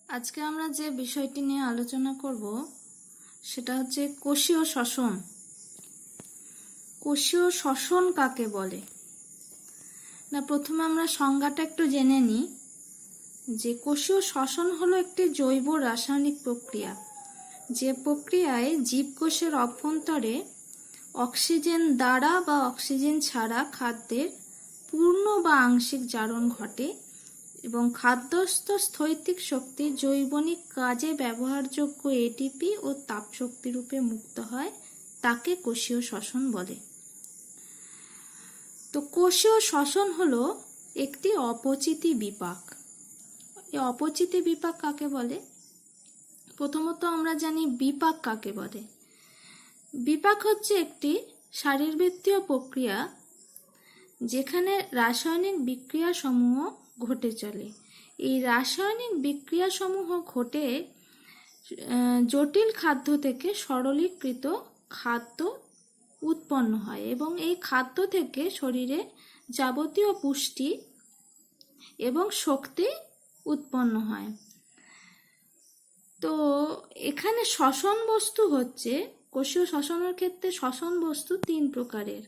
আজকে আমরা যে বিষয়টি নিয়ে আলোচনা করব সেটা হচ্ছে কোষীয় শ্বসন। কোষীয় শ্বসন কাকে বলে? না, প্রথমে আমরা সংজ্ঞাটা একটু জেনে নিই যে কোষীয় শ্বসন হলো একটি জৈব রাসায়নিক প্রক্রিয়া, যে প্রক্রিয়ায় জীবকোষের অভ্যন্তরে অক্সিজেন দ্বারা বা অক্সিজেন ছাড়া খাদ্যের পূর্ণ বা আংশিক জারণ ঘটে এবং খাদ্যস্থ স্থৈতিক শক্তি জৈবনিক কাজে ব্যবহারযোগ্য এটিপি ও তাপশক্তি রূপে মুক্ত হয়, তাকে কোষীয় শ্বসন বলে। তো কোষীয় শ্বসন হলো একটি অপচিতি বিপাক। এই অপচিতি বিপাক কাকে বলে? প্রথমত আমরা জানি বিপাক কাকে বলে। বিপাক হচ্ছে একটি শারীরবৃত্তীয় প্রক্রিয়া যেখানে রাসায়নিক বিক্রিয়া সমূহ ঘটে চলে। এই রাসায়নিক বিক্রিয়া সমূহ ঘটে জটিল খাদ্য থেকে সরলীকৃত খাদ্য উৎপন্ন হয় এবং এই খাদ্য থেকে শরীরে যাবতীয় পুষ্টি এবং শক্তি উৎপন্ন হয়। তো এখানে শ্বসন বস্তু হচ্ছে, কোষীয় শ্বসনের ক্ষেত্রে শ্বসন বস্তু তিন প্রকারের: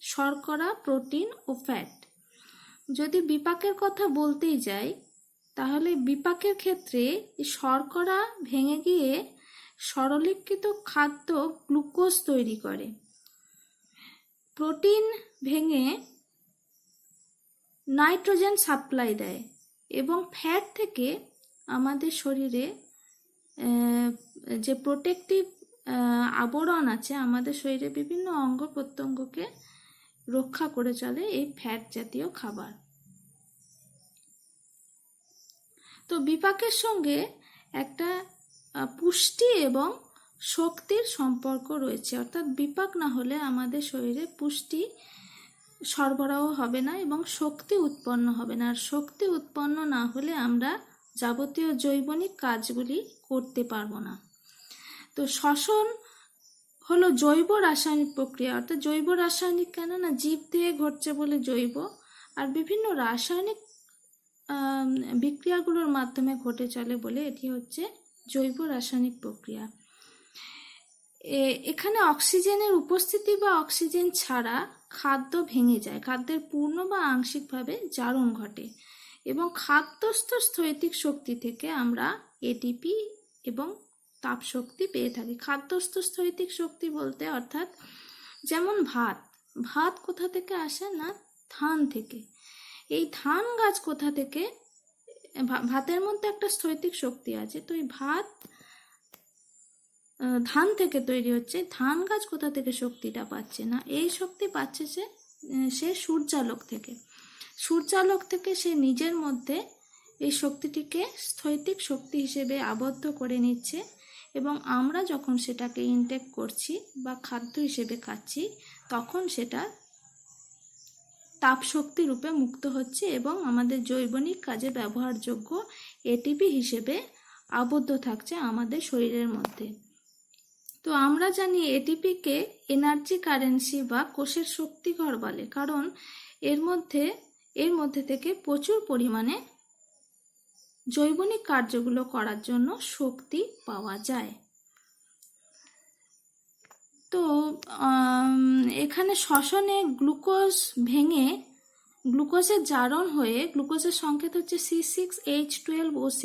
শর্করা, প্রোটিন ও ফ্যাট। যদি বিপাকের কথা বলতেই যাই তাহলে বিপাকের ক্ষেত্রে শর্করা ভেঙে গিয়ে সরলীকৃত খাদ্য গ্লুকোজ তৈরি করে, প্রোটিন ভেঙে নাইট্রোজেন সাপ্লাই দেয় এবং ফ্যাট থেকে আমাদের শরীরে যে প্রোটেক্টিভ আবরণ আছে, আমাদের শরীরে বিভিন্ন অঙ্গ প্রত্যঙ্গকে রক্ষা করে চলে এই ফ্যাট জাতীয় খাবার। তো বিপাকের সঙ্গে একটা পুষ্টি এবং শক্তির সম্পর্ক রয়েছে, অর্থাৎ বিপাক না হলে আমাদের শরীরে পুষ্টি সরবরাহ হবে না এবং শক্তি উৎপন্ন হবে না, আর শক্তি উৎপন্ন না হলে আমরা যাবতীয় জৈবনিক কাজগুলি করতে পারবো না। তো শ্বসন হলো জৈব রাসায়নিক প্রক্রিয়া, অর্থাৎ জৈব রাসায়নিক কেন না, জীব দিয়ে ঘটছে বলে জৈব, আর বিভিন্ন রাসায়নিক বিক্রিয়াগুলোর মাধ্যমে ঘটে চলে বলে এটি হচ্ছে জৈব রাসায়নিক প্রক্রিয়া। এখানে অক্সিজেনের উপস্থিতি বা অক্সিজেন ছাড়া খাদ্য ভেঙে যায়, খাদ্যের পূর্ণ বা আংশিকভাবে জারণ ঘটে এবং খাদ্যস্থ স্থৈতিক শক্তি থেকে আমরা এটিপি এবং তাপ শক্তি পেয়ে থাকি। খাদ্যস্থ স্থৈতিক শক্তি বলতে অর্থাৎ যেমন ভাত কোথা থেকে আসে না, ধান থেকে। এই ধান গাছ কোথা থেকে, ভাতের মধ্যে একটা স্থৈতিক শক্তি আছে, তো এই ভাত ধান থেকে তৈরি হচ্ছে। ধান গাছ কোথা থেকে শক্তিটা পাচ্ছে না, এই শক্তি পাচ্ছে সে সূর্যালোক থেকে। সূর্যালোক থেকে সে নিজের মধ্যে এই শক্তিটিকে স্থৈতিক শক্তি হিসেবে আবদ্ধ করে নিচ্ছে এবং আমরা যখন সেটাকে ইনটেক করছি বা খাদ্য হিসেবে খাচ্ছি তখন সেটা তাপ শক্তি রূপে মুক্ত হচ্ছে এবং আমাদের জৈবনিক কাজে ব্যবহারযোগ্য এটিপি হিসেবে আবদ্ধ থাকছে আমাদের শরীরের মধ্যে। তো আমরা জানি এটিপিকে এনার্জি কারেন্সি বা কোষের শক্তিঘর বলে, কারণ এর মধ্যে থেকে প্রচুর পরিমাণে জৈবনিক কার্যগুলো করার জন্য শক্তি পাওয়া যায়। তো এখানে শ্বসনে গ্লুকোজ ভেঙে গ্লুকোজের জারণ হয়ে, গ্লুকোজের সংকেত হচ্ছে C6H12O6,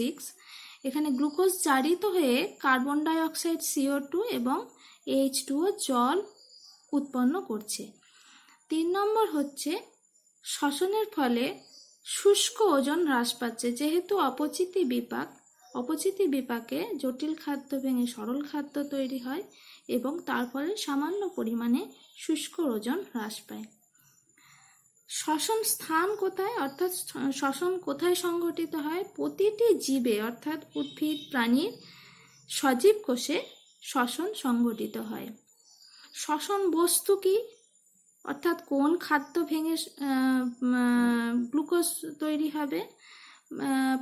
এখানে গ্লুকোজ জারিত হয়ে কার্বন ডাই অক্সাইড CO2 এবং H2O জল উৎপন্ন করছে। 3 নম্বর হচ্ছে শ্বসনের ফলে শুষ্ক ওজন হ্রাস পাচ্ছে, যেহেতু অপচিতি বিপাকে জটিল খাদ্য ভেঙে সরল খাদ্য তৈরি হয় এবং তার ফলে সামান্য পরিমাণে শুষ্ক ওজন হ্রাস পায়। শ্বসন স্থান কোথায়, অর্থাৎ শ্বসন কোথায় সংঘটিত হয়? প্রতিটি জীবে অর্থাৎ উদ্ভিদ প্রাণীর সজীব কোষে শ্বসন সংঘটিত হয়। শ্বসন বস্তু কি, অর্থাৎ কোন খাদ্য ভেঙে গ্লুকোজ তৈরি হবে?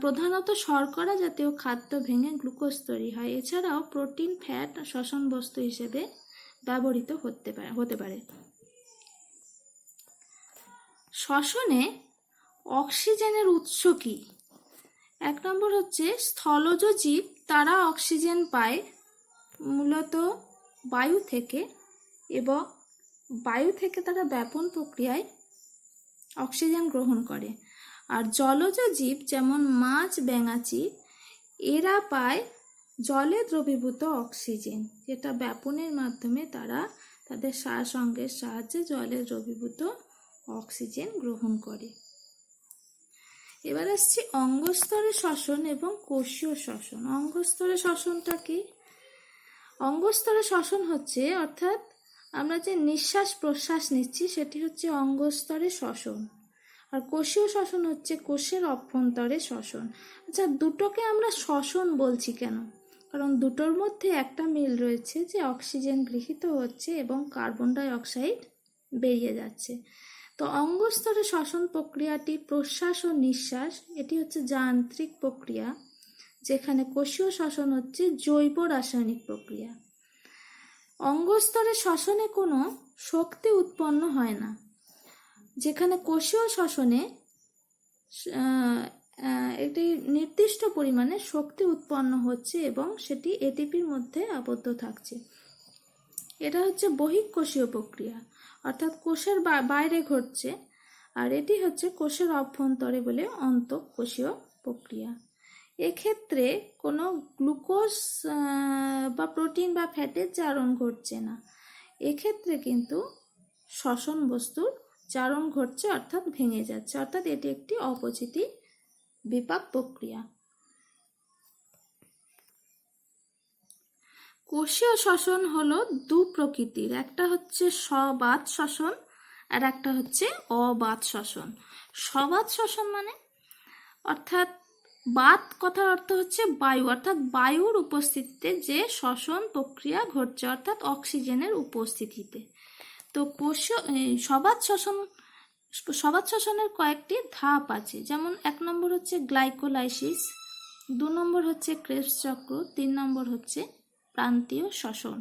প্রধানত শর্করা জাতীয় খাদ্য ভেঙে গ্লুকোজ তৈরি হয়। এছাড়াও প্রোটিন, ফ্যাট শ্বসন বস্তু হিসেবে ব্যবহৃত হতে পারে। শ্বসনে অক্সিজেনের উৎস কি? এক নম্বর হচ্ছে স্থলজ জীব, তারা অক্সিজেন পায় মূলত বায়ু থেকে, এবং বায়ু থেকে তারা ব্যাপন প্রক্রিয়ায় অক্সিজেন গ্রহণ করে। আর জলজ জীব যেমন মাছ, ব্যাঙাচি, এরা পায় জলে দ্রবীভূত অক্সিজেন, যেটা ব্যাপনের মাধ্যমে তারা তাদের শ্বাস অঙ্গের সাহায্যে জলে দ্রবীভূত অক্সিজেন গ্রহণ করে। এবার আসছি অঙ্গস্তরে শ্বসন এবং কোষীয় শ্বসন। অঙ্গস্তরে শ্বসনটা কি? অঙ্গস্তরে শ্বসন হচ্ছে, অর্থাৎ আমরা যে নিঃশ্বাস প্রশ্বাস নিচ্ছি সেটি হচ্ছে অঙ্গস্তরে শ্বসন, আর কোষীয় শ্বসন হচ্ছে কোষের অভ্যন্তরে শ্বসন। আচ্ছা, দুটোকে আমরা শ্বসন বলছি কেন? কারণ দুটোর মধ্যে একটা মিল রয়েছে, যে অক্সিজেন গৃহীত হচ্ছে এবং কার্বন ডাই অক্সাইড বেরিয়ে যাচ্ছে। তো অঙ্গস্তরে শ্বসন প্রক্রিয়াটি প্রশ্বাস ও নিঃশ্বাস, এটি হচ্ছে যান্ত্রিক প্রক্রিয়া, যেখানে কোষীয় শ্বসন হচ্ছে জৈব রাসায়নিক প্রক্রিয়া। অঙ্গস্তরে শ্বসনে কোনো শক্তি উৎপন্ন হয় না, যেখানে কোষীয় শ্বসনে একটি নির্দিষ্ট পরিমাণে শক্তি উৎপন্ন হচ্ছে এবং সেটি এটিপির মধ্যে আবদ্ধ থাকছে। এটা হচ্ছে বহিঃকোষীয় প্রক্রিয়া, অর্থাৎ কোষের বাইরে ঘটছে, আর এটি হচ্ছে কোষের অভ্যন্তরে বলে অন্তঃকোষীয় প্রক্রিয়া। এক্ষেত্রে কোনো গ্লুকোজ বা প্রোটিন বা ফ্যাটের জারণ ঘটছে না, এক্ষেত্রে কিন্তু শ্বসন বস্তুর জারণ ঘটছে, অর্থাৎ ভেঙে যাচ্ছে, অর্থাৎ এটি একটি অপচিতি বিপাক প্রক্রিয়া। কোষীয় শ্বসন হলো দু প্রকৃতির, একটা হচ্ছে সবাত শ্বসন আর একটা হচ্ছে অবাত শ্বসন। সবাত শ্বসন মানে, অর্থাৎ বাত কথার অর্থ হচ্ছে বায়ু, অর্থাৎ বায়ুর উপস্থিতিতে যে শ্বসন প্রক্রিয়া ঘটছে, অর্থাৎ অক্সিজেনের উপস্থিতিতে। তো সবাত শ্বসনের কয়েকটি ধাপ আছে, যেমন এক নম্বর হচ্ছে গ্লাইকোলাইসিস, 2 নম্বর হচ্ছে ক্রেবস চক্র, 3 নম্বর হচ্ছে প্রান্তীয় শ্বসন।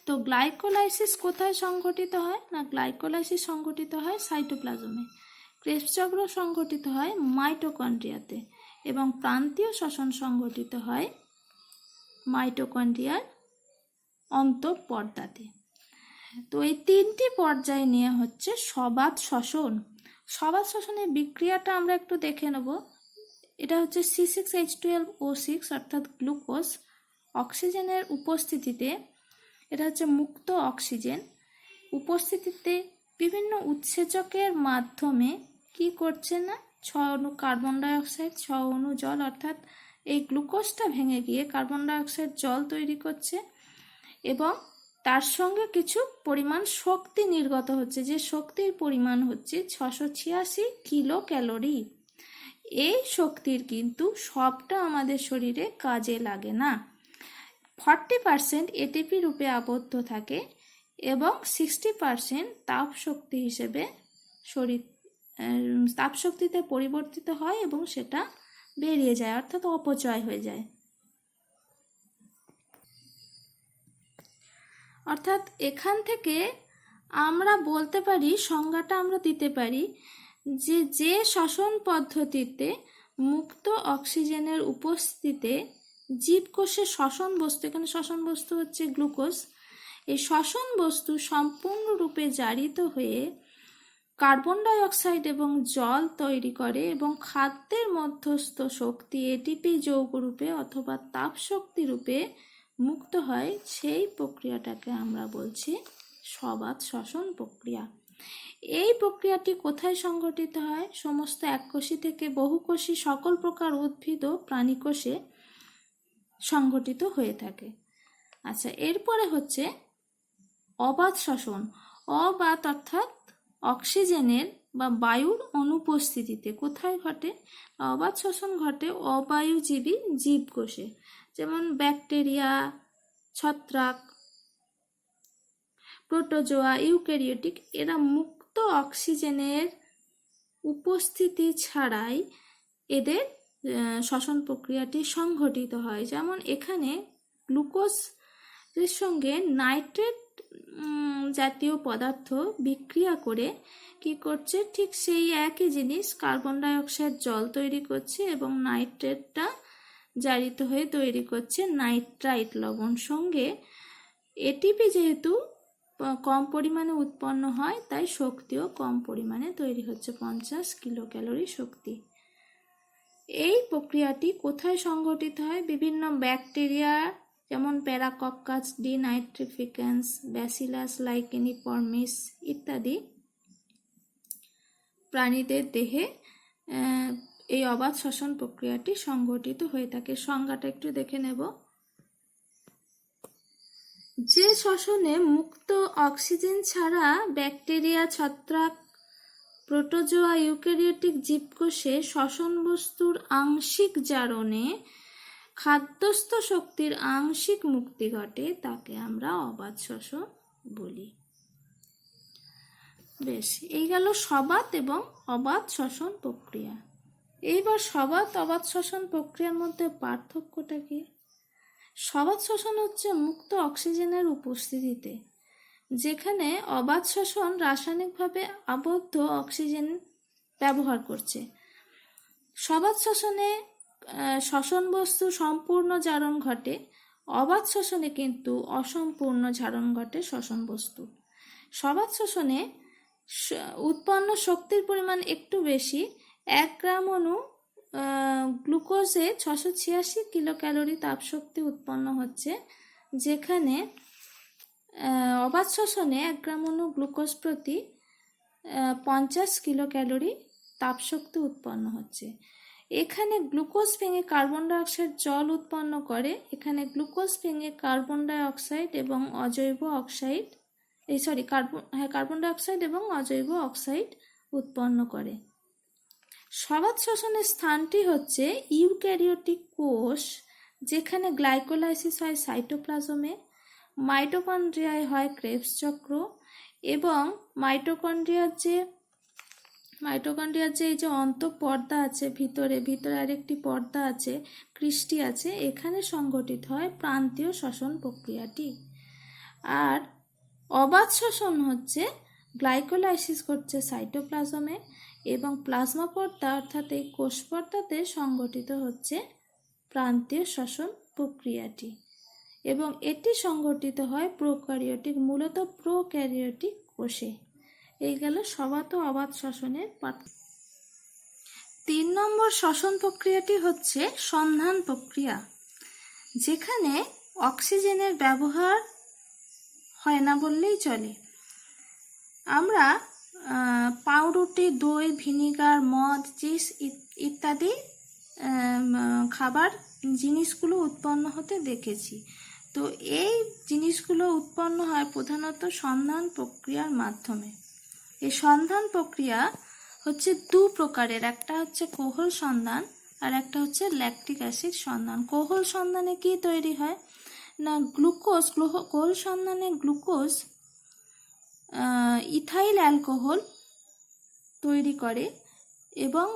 তো গ্লাইকোলাইসিস কোথায় সংঘটিত হয় না? গ্লাইকোলাইসিস সংঘটিত হয় সাইটোপ্লাজমে, ক্রেবস চক্র সংঘটিত হয় মাইটোকন্ড্রিয়াতে, এবং প্রান্তীয় শ্বসন সংঘটিত হয় মাইটোকন্ড্রিয়ার অন্তঃপর্দাতে। তো এই 3টি পর্যায় নিয়ে হচ্ছে সবাত শ্বসন। সবাত শ্বসনের বিক্রিয়াটা আমরা একটু দেখে নেব। এটা হচ্ছে C6H12O6, অর্থাৎ গ্লুকোজ অক্সিজেনের উপস্থিতিতে, এটা হচ্ছে মুক্ত অক্সিজেন উপস্থিতিতে বিভিন্ন উৎসেচকের মাধ্যমে কি করছে না, 6 অণু কার্বন ডাই অক্সাইড, 6 অণু জল, অর্থাৎ এই গ্লুকোজটা ভেঙে গিয়ে কার্বন ডাই অক্সাইড জল তৈরি করছে, এবং তার সঙ্গে কিছু পরিমাণ শক্তি নির্গত হচ্ছে, যে শক্তির পরিমাণ হচ্ছে 686 কিলো ক্যালোরি। এই শক্তির কিন্তু সবটা আমাদের শরীরে কাজে লাগে না। 40% এটিপি রূপে আবদ্ধ থাকে এবং 60% তাপ শক্তি হিসেবে তাপ শক্তিতে পরিবর্তিত হয় এবং সেটা বেরিয়ে যায়, অর্থাৎ অপচয় হয়ে যায়। অর্থাৎ এখান থেকে আমরা বলতে পারি, সংজ্ঞাটা আমরা দিতে পারি, যে শ্বসন পদ্ধতিতে মুক্ত অক্সিজেনের উপস্থিতিতে জীবকোষের শ্বসন বস্তু, এখানে শ্বসন বস্তু হচ্ছে গ্লুকোজ, এই শ্বসন বস্তু সম্পূর্ণরূপে জারিত হয়ে কার্বন ডাই অক্সাইড এবং জল তৈরি করে, এবং খাদ্যের মধ্যস্থ শক্তি এটিপি যৌগ রূপে অথবা তাপ শক্তি রূপে মুক্ত হয়, সেই প্রক্রিয়াটাকে আমরা বলছি সবাত শ্বসন প্রক্রিয়া। এই প্রক্রিয়াটি কোথায় সংঘটিত হয়? সমস্ত এককোষী থেকে বহুকোষী সকল প্রকার উদ্ভিদ ও প্রাণী কোষে সংঘটিত হয়ে থাকে। আচ্ছা, এরপরে হচ্ছে অবাত শ্বসন। অবাত অর্থাৎ অক্সিজেনের বা বায়ুর অনুপস্থিতিতে কোথায় ঘটে? অবাত শ্বসন ঘটে অবায়ুজীবী জীবকোষে, যেমন ব্যাকটেরিয়া, ছত্রাক, প্রোটোজোয়া, ইউক্যারিওটিক, এরা মুক্ত অক্সিজেনের উপস্থিতি ছাড়াই এদের শ্বসন প্রক্রিয়াটি সংঘটিত হয়। যেমন এখানে গ্লুকোজের সঙ্গে নাইট্রেট জাতীয় পদার্থ বিক্রিয়া করে কি করছে, ঠিক সেই একই জিনিস কার্বন ডাই অক্সাইড জল তৈরি করছে এবং নাইট্রেটটা জারিত হয়ে তৈরি করছে নাইট্রাইট লবণ। সঙ্গে এটিপি যেহেতু কম পরিমাণে উৎপন্ন হয় তাই শক্তিও কম পরিমাণে তৈরি হচ্ছে, 50 কিলো ক্যালোরি শক্তি। এই প্রক্রিয়াটি কোথায় সংঘটিত হয়? বিভিন্ন ব্যাকটেরিয়া যেমন প্যারাকক্কাস ডিনাইট্রিফিকেন্স, ব্যাসিলাস লাইকেনিফর্মিস ইত্যাদি প্রাণীদের দেহে এই অবাধ শ্বসন প্রক্রিয়াটি সংঘটিত হয়ে থাকে। সংজ্ঞাটা একটু দেখে নেব। যে শ্বসনে মুক্ত অক্সিজেন ছাড়া ব্যাকটেরিয়া, ছত্রাক, প্রোটোজোয়া, ইউক্যারিওটিক জীবকোষে শ্বসন বস্তুর আংশিক জারণে খাদ্যস্থ শক্তির আংশিক মুক্তি ঘটে তাকে আমরা অবাধ শ্বসন বলি। বেশ, এই গেল সবাত এবং অবাধ শ্বসন প্রক্রিয়া। এইবার সবাত অবাধ শ্বসন প্রক্রিয়ার মধ্যে পার্থক্যটা কি? সবাত শ্বসন হচ্ছে মুক্ত অক্সিজেনের উপস্থিতিতে, যেখানে অবাধ শ্বসন রাসায়নিকভাবে আবদ্ধ অক্সিজেন ব্যবহার করছে। সবাত শ্বসনে শ্বসন বস্তু সম্পূর্ণ জারণ ঘটে, অবাধ শ্বসনে কিন্তু অসম্পূর্ণ জারণ ঘটে শ্বসন বস্তু। সবাত শ্বসনে উৎপন্ন শক্তির পরিমাণ একটু বেশি, 1 গ্রাম অণু গ্লুকোজে 686 কিলো ক্যালোরি তাপশক্তি উৎপন্ন হচ্ছে, যেখানে অবাধ শ্বসনে 1 গ্রাম অণু গ্লুকোজ প্রতি 50 কিলো ক্যালোরি তাপশক্তি উৎপন্ন হচ্ছে। এখানে গ্লুকোজ ভেঙে কার্বন ডাই অক্সাইড জল উৎপন্ন করে, এখানে গ্লুকোজ ভেঙে কার্বন ডাই অক্সাইড এবং অজৈব অক্সাইড কার্বন ডাই অক্সাইড এবং অজৈব অক্সাইড উৎপন্ন করে। সবাত শ্বসনের স্থানটি হচ্ছে ইউক্যারিওটিক কোষ, যেখানে গ্লাইকোলাইসিস হয় সাইটোপ্লাজমে, মাইটোকন্ড্রিয়ায় হয় ক্রেবস চক্র, এবং মাইটোকন্ড্রিয়ার যে এই যে অন্তঃপর্দা আছে, ভিতরে আরেকটি পর্দা আছে, ক্রিস্টি আছে, এখানে সংঘটিত হয় প্রান্তীয় শ্বসন প্রক্রিয়াটি। আর অবাধ শ্বসন হচ্ছে গ্লাইকোলাইসিস করছে সাইটোপ্লাজমে এবং প্লাজমা পর্দা অর্থাৎ এই কোষ পর্দাতে সংঘটিত হচ্ছে প্রান্তীয় শ্বসন প্রক্রিয়াটি, এবং এটি সংঘটিত হয় মূলত প্রোক্যারিওটিক কোষে। এই গেল সবাত ও অবাধ শ্বসনের পার্থক্য। 3 নম্বর শ্বসন প্রক্রিয়াটি হচ্ছে সন্ধান প্রক্রিয়া, যেখানে অক্সিজেনের ব্যবহার হয় না বললেই চলে। আমরা পাউরুটি, দই, ভিনিগার, মদ, চিজ ইত্যাদি খাবার জিনিসগুলো উৎপন্ন হতে দেখেছি। তো এই জিনিসগুলো উৎপন্ন হয় প্রধানত সন্ধান প্রক্রিয়ার মাধ্যমে। এই সন্ধান প্রক্রিয়া হচ্ছে 2 প্রকারের, একটা হচ্ছে কোহল সন্ধান আর একটা হচ্ছে ল্যাকটিক অ্যাসিড সন্ধান। কোহল সন্ধানে কি তৈরি হয় না, কোহল সন্ধানে গ্লুকোজ ইথাইল অ্যালকোহল তৈরি করে এবং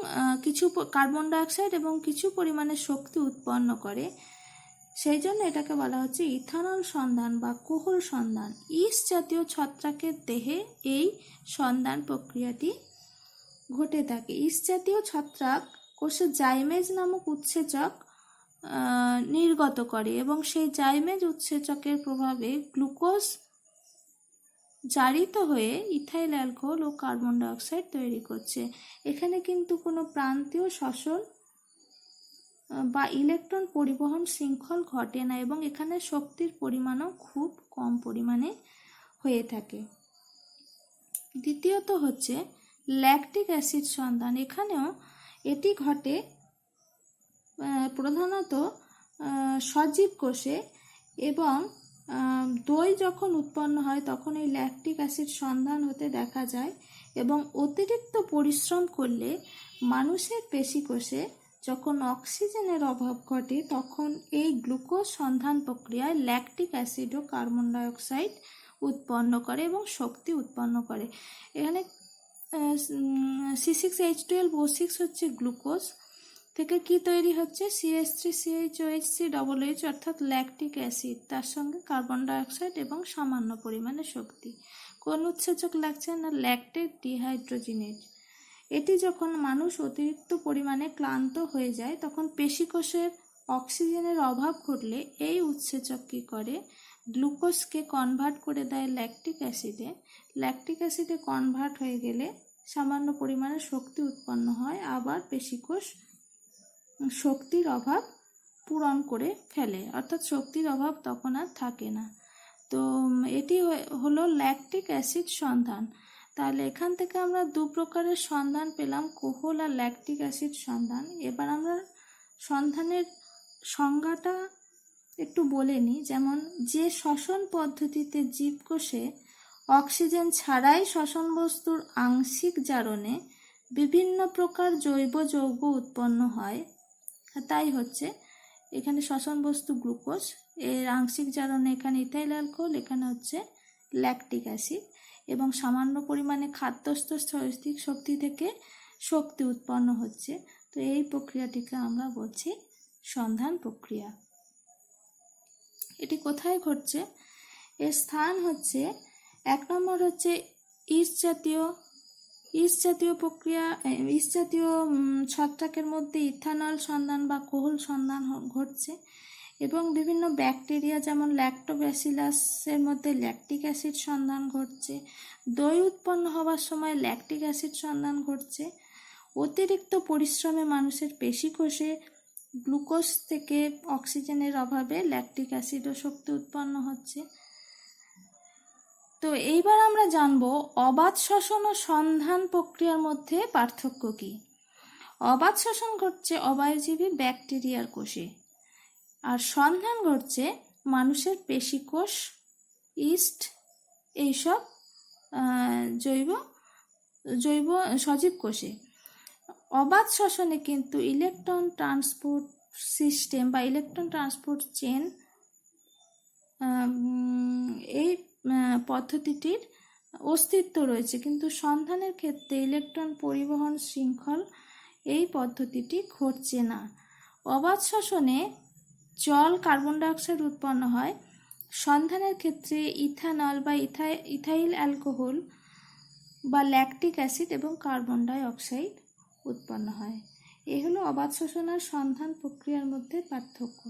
কিছু কার্বন ডাই অক্সাইড এবং কিছু পরিমাণে শক্তি উৎপন্ন করে। সেই জন্য এটাকে বলা হচ্ছে ইথানল সন্ধান বা কোহল সন্ধান। ইস্ট জাতীয় ছত্রাকের দেহে এই সন্ধান প্রক্রিয়াটি ঘটে থাকে। ইস্ট জাতীয় ছত্রাক কোষে জাইমেজ নামক উৎসেচক নির্গত করে এবং সেই জাইমেজ উৎসেচকের প্রভাবে গ্লুকোজ জারিত হয়ে ইথাইল অ্যালকোহল ও কার্বন ডাই অক্সাইড তৈরি করছে। এখানে কিন্তু কোনো প্রান্তীয় শ্বসন বা ইলেকট্রন পরিবহন শৃঙ্খল ঘটে না এবং এখানে শক্তির পরিমাণও খুব কম পরিমাণে হয়ে থাকে। দ্বিতীয়ত হচ্ছে ল্যাকটিক অ্যাসিড সন্ধান। এখানেও এটি ঘটে প্রধানত সজীব কোষে এবং দই যখন উৎপন্ন হয় তখন এই ল্যাকটিক অ্যাসিড সন্ধান হতে দেখা যায় এবং অতিরিক্ত পরিশ্রম করলে মানুষের পেশিকোষে যখন অক্সিজেনের অভাব ঘটে তখন এই গ্লুকোজ সন্ধান প্রক্রিয়ায় ল্যাকটিক অ্যাসিড ও কার্বন ডাই অক্সাইড উৎপন্ন করে এবং শক্তি উৎপন্ন করে। এখানে C6H12O6 হচ্ছে গ্লুকোজ, থেকে কি তৈরি হচ্ছে, CH3CHOHC অর্থাৎ ল্যাকটিক অ্যাসিড, তার সঙ্গে কার্বন ডাইঅক্সাইড এবং সামান্য পরিমাণে শক্তি। কোন উৎসেচক লাগছে না, ল্যাকটেট ডিহাইড্রোজিনেজ। এটি যখন মানুষ অতিরিক্ত পরিমাণে ক্লান্ত হয়ে যায় তখন পেশিকোষের অক্সিজেনের অভাব ঘটলে এই উৎসেচক কী করে, গ্লুকোজকে কনভার্ট করে দেয় ল্যাকটিক অ্যাসিডে। ল্যাকটিক অ্যাসিডে কনভার্ট হয়ে গেলে সামান্য পরিমাণে শক্তি উৎপন্ন হয়, আবার পেশিকোষ শক্তির অভাব পূরণ করে ফেলে, অর্থাৎ শক্তির অভাব তখন আর থাকে না। তো এটি হলো ল্যাকটিক অ্যাসিড সন্ধান। তাহলে এখান থেকে আমরা দু প্রকারের সন্ধান পেলাম, কোহল আর ল্যাকটিক অ্যাসিড সন্ধান। এবার আমরা সন্ধানের সংজ্ঞাটা একটু বলে নিই। যেমন, যে শ্বসন পদ্ধতিতে জীবকোষে অক্সিজেন ছাড়াই শ্বসন বস্তুর আংশিক জারণে বিভিন্ন প্রকার জৈব যৌগ উৎপন্ন হয়, তাই হচ্ছে এখানে শ্বসন বস্তু গ্লুকোজ, এর আংশিক জারণে এখানে ইথাইল অ্যালকোহল, এখানে হচ্ছে ল্যাকটিক অ্যাসিড, এবং সামান্য পরিমাণে খাদ্যস্থ শৈল্পিক শক্তি থেকে শক্তি উৎপন্ন হচ্ছে। তো এই প্রক্রিয়াটিকে আমরা বলছি সন্ধান প্রক্রিয়া। এটি কোথায় ঘটছে, এর স্থান হচ্ছে 1 নম্বর হচ্ছে ইস্ট জাতীয় প্রক্রিয়া, ইস্ট জাতীয় ছত্রাকের মধ্যে ইথানল সন্ধান বা কোহল সন্ধান ঘটছে, এবং বিভিন্ন ব্যাকটেরিয়া যেমন ল্যাক্টোব্যাসিলাসের মধ্যে ল্যাকটিক অ্যাসিড সন্ধান ঘটছে। দই উৎপন্ন হওয়ার সময় ল্যাকটিক অ্যাসিড সন্ধান ঘটছে। অতিরিক্ত পরিশ্রমে মানুষের পেশিকোষে গ্লুকোজ থেকে অক্সিজেনের অভাবে ল্যাকটিক অ্যাসিড ও শক্তি উৎপন্ন হচ্ছে। তো এইবার আমরা জানব অবাধ শ্বসন ও সন্ধান প্রক্রিয়ার মধ্যে পার্থক্য কী। অবাধ শ্বসন ঘটছে অবায়জীবী ব্যাকটেরিয়ার কোষে, আর সন্ধান ঘটছে মানুষের পেশিকোষ, ইস্ট, এইসব জৈব সজীব কোষে। অবাধ শ্বসনে কিন্তু ইলেকট্রন ট্রান্সপোর্ট সিস্টেম বা ইলেকট্রন ট্রান্সপোর্ট চেন, এই পদ্ধতিটির অস্তিত্ব রয়েছে, কিন্তু সন্ধানের ক্ষেত্রে ইলেকট্রন পরিবহন শৃঙ্খল এই পদ্ধতিটি ঘটছে না। অবাধ শ্বসনে জল, কার্বন ডাইঅক্সাইড উৎপন্ন হয়, সন্ধানের ক্ষেত্রে ইথানল বা ইথাইল অ্যালকোহল বা ল্যাকটিক অ্যাসিড এবং কার্বন ডাইঅক্সাইড উৎপন্ন হয়। এই হলো অবাধ শ্বসন আর সন্ধান প্রক্রিয়ার মধ্যে পার্থক্য।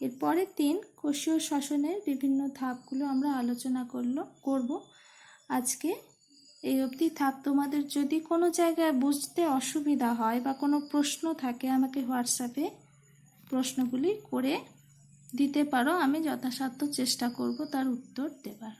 এরপরে 3 কোষীয় শ্বসনের বিভিন্ন ধাপগুলো আমরা আলোচনা করব আজকে। এই অবধি থাক। তোমাদের যদি কোনো জায়গায় বুঝতে অসুবিধা হয় বা কোনো প্রশ্ন থাকে আমাকে হোয়াটসঅ্যাপে প্রশ্নগুলি করে দিতে পারো, আমি যথাসাধ্য চেষ্টা করব তার উত্তর দেবার।